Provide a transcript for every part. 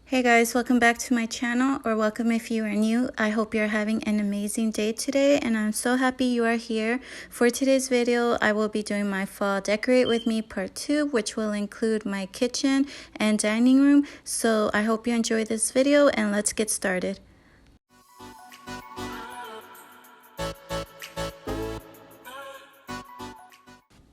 Hey guys, welcome back to my channel, or welcome if you are new. I hope you're having an amazing day today, and I'm so happy you are here. For today's video, I will be doing my fall decorate with me part 2, which will include my kitchen and dining room. So I hope you enjoy this video, and let's get started.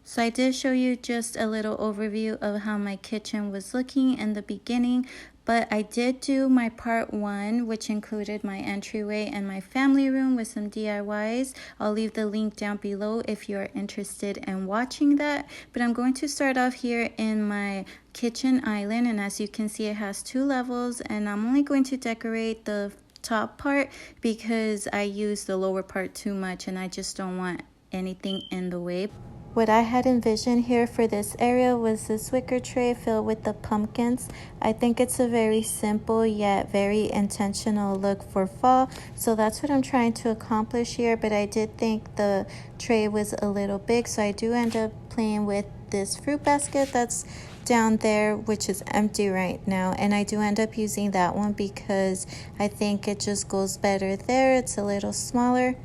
So I did show you just a little overview of how my kitchen was looking in the beginning, but I did do my part 1, which included my entryway and my family room with some DIYs. I'll leave the link down below if you're interested in watching that. But I'm going to start off here in my kitchen island, and as you can see, it has 2 levels, and I'm only going to decorate the top part because I use the lower part too much and I just don't want anything in the way. What I had envisioned here for this area was this wicker tray filled with the pumpkins. I think it's a very simple yet very intentional look for fall. So that's what I'm trying to accomplish here. But I did think the tray was a little big. So I do end up playing with this fruit basket that's down there, which is empty right now. And I do end up using that one because I think it just goes better there. It's a little smaller.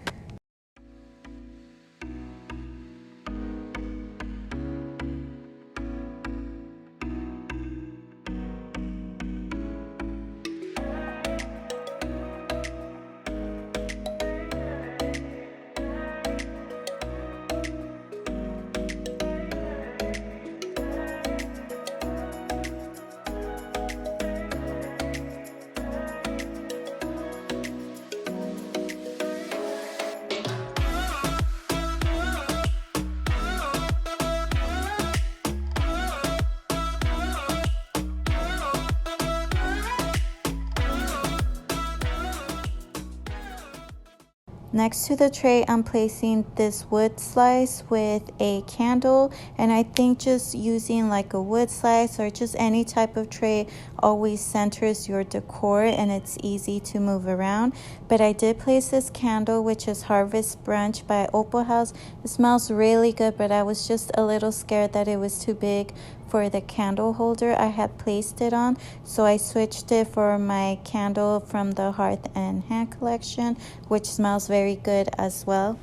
Next to the tray, I'm placing this wood slice with a candle, and I think just using like a wood slice or just any type of tray always centers your decor and it's easy to move around. But I did place this candle, which is Harvest Brunch by Opal House. It smells really good, but I was just a little scared that it was too big for the candle holder I had placed it on, so I switched it for my candle from the Hearth and Hand collection, which smells very good as well.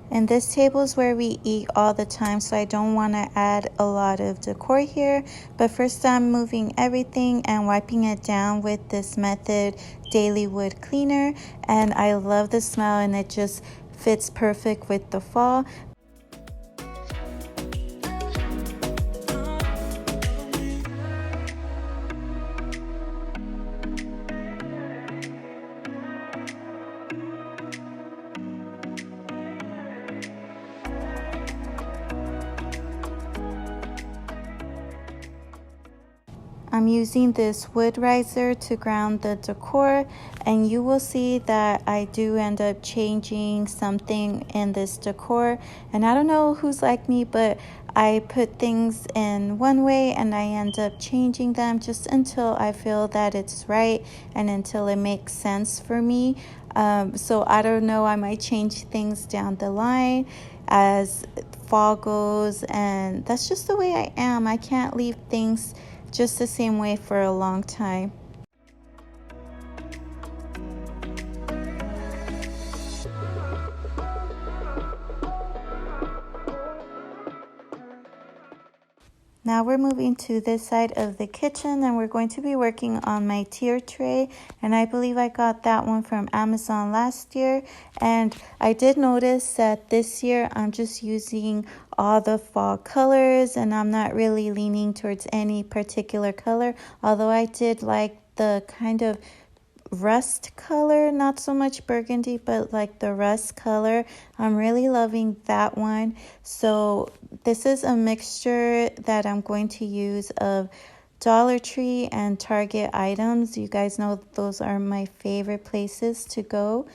And this table is where we eat all the time, so I don't want to add a lot of decor here. But first I'm moving everything and wiping it down with this Method Daily Wood Cleaner. And I love the smell and it just fits perfect with the fall. I'm using this wood riser to ground the decor, and you will see that I do end up changing something in this decor. And I don't know who's like me, but I put things in one way and I end up changing them just until I feel that it's right and until it makes sense for me. So I don't know, I might change things down the line as fall goes, and that's just the way I am. I can't leave things just the same way for a long time. Now we're moving to this side of the kitchen, and we're going to be working on my tier tray, and I believe I got that one from Amazon last year. And I did notice that this year I'm just using all the fall colors and I'm not really leaning towards any particular color, although I did like the kind of rust color, not so much burgundy, but like the rust color. I'm really loving that one. So this is a mixture that I'm going to use of Dollar Tree and Target items. You guys know those are my favorite places to go.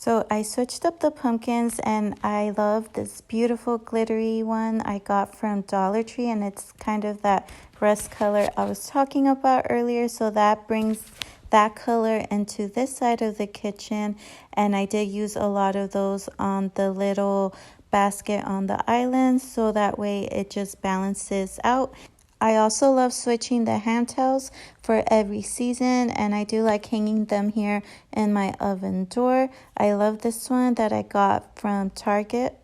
So I switched up the pumpkins and I love this beautiful glittery one I got from Dollar Tree, and it's kind of that rust color I was talking about earlier. So that brings that color into this side of the kitchen, and I did use a lot of those on the little basket on the island, so that way it just balances out. I also love switching the hand towels for every season, and I do like hanging them here in my oven door. I love this one that I got from Target.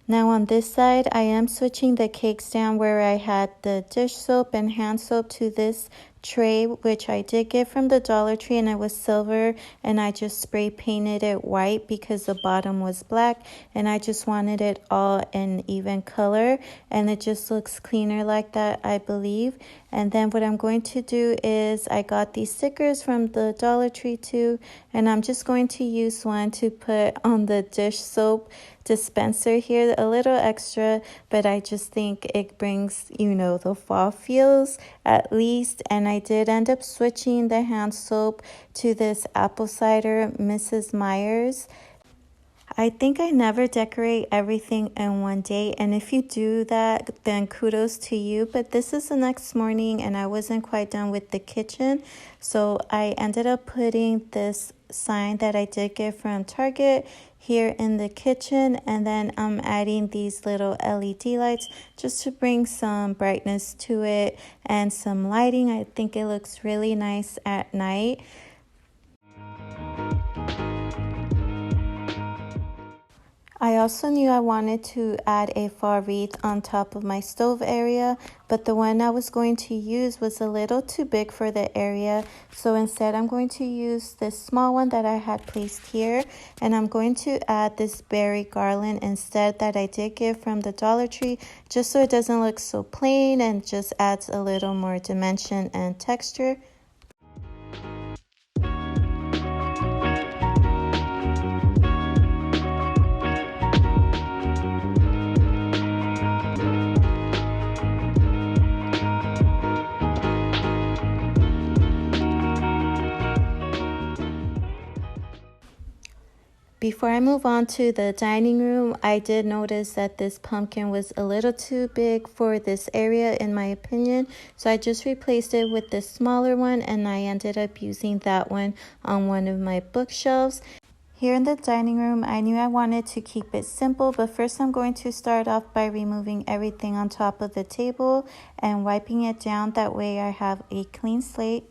Now on this side, I am switching the cake stand where I had the dish soap and hand soap to this tray, which I did get from the Dollar Tree, and it was silver, and I just spray painted it white because the bottom was black, and I just wanted it all in even color, and it just looks cleaner like that, I believe. And then what I'm going to do is I got these stickers from the Dollar Tree too, and I'm just going to use one to put on the dish soap dispenser here, a little extra, but I just think it brings, the fall feels at least. And I did end up switching the hand soap to this apple cider Mrs. Meyer's. I think I never decorate everything in one day, and if you do that, then kudos to you. But this is the next morning and I wasn't quite done with the kitchen, so I ended up putting this sign that I did get from Target here in the kitchen, and then I'm adding these little LED lights just to bring some brightness to it and some lighting. I think it looks really nice at night. I also knew I wanted to add a fall wreath on top of my stove area, but the one I was going to use was a little too big for the area. So instead I'm going to use this small one that I had placed here, and I'm going to add this berry garland instead that I did get from the Dollar Tree, just so it doesn't look so plain and just adds a little more dimension and texture. Before I move on to the dining room, I did notice that this pumpkin was a little too big for this area in my opinion. So I just replaced it with this smaller one, and I ended up using that one on one of my bookshelves. Here in the dining room, I knew I wanted to keep it simple, but first I'm going to start off by removing everything on top of the table and wiping it down. That way I have a clean slate.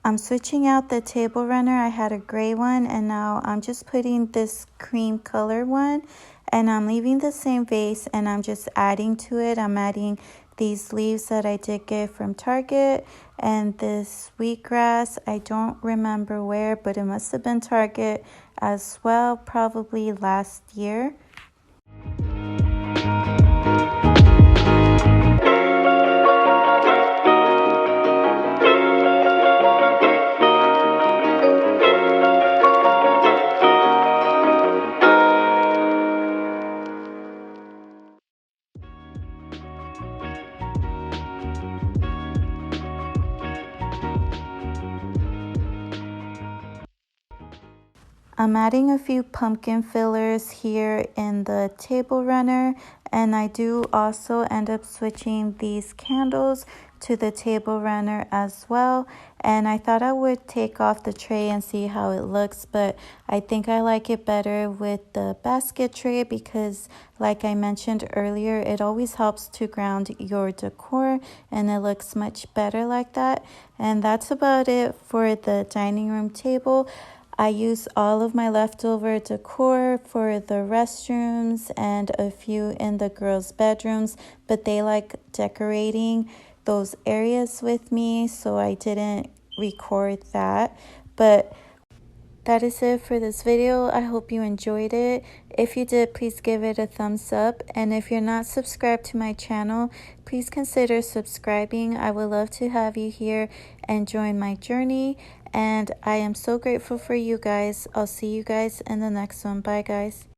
I'm switching out the table runner. I had a gray one, and now I'm just putting this cream color one, and I'm leaving the same vase, and I'm just adding to it. I'm adding these leaves that I did get from Target, and this wheatgrass. I don't remember where, but it must have been Target as well, probably last year. I'm adding a few pumpkin fillers here in the table runner, and I do also end up switching these candles to the table runner as well. And I thought I would take off the tray and see how it looks, but I think I like it better with the basket tray because, like I mentioned earlier, it always helps to ground your decor and it looks much better like that. And that's about it for the dining room table. I used all of my leftover decor for the restrooms and a few in the girls' bedrooms, but they like decorating those areas with me, so I didn't record that. But that is it for this video. I hope you enjoyed it. If you did, please give it a thumbs up. And if you're not subscribed to my channel, please consider subscribing. I would love to have you here and join my journey. And I am so grateful for you guys. I'll see you guys in the next one. Bye, guys.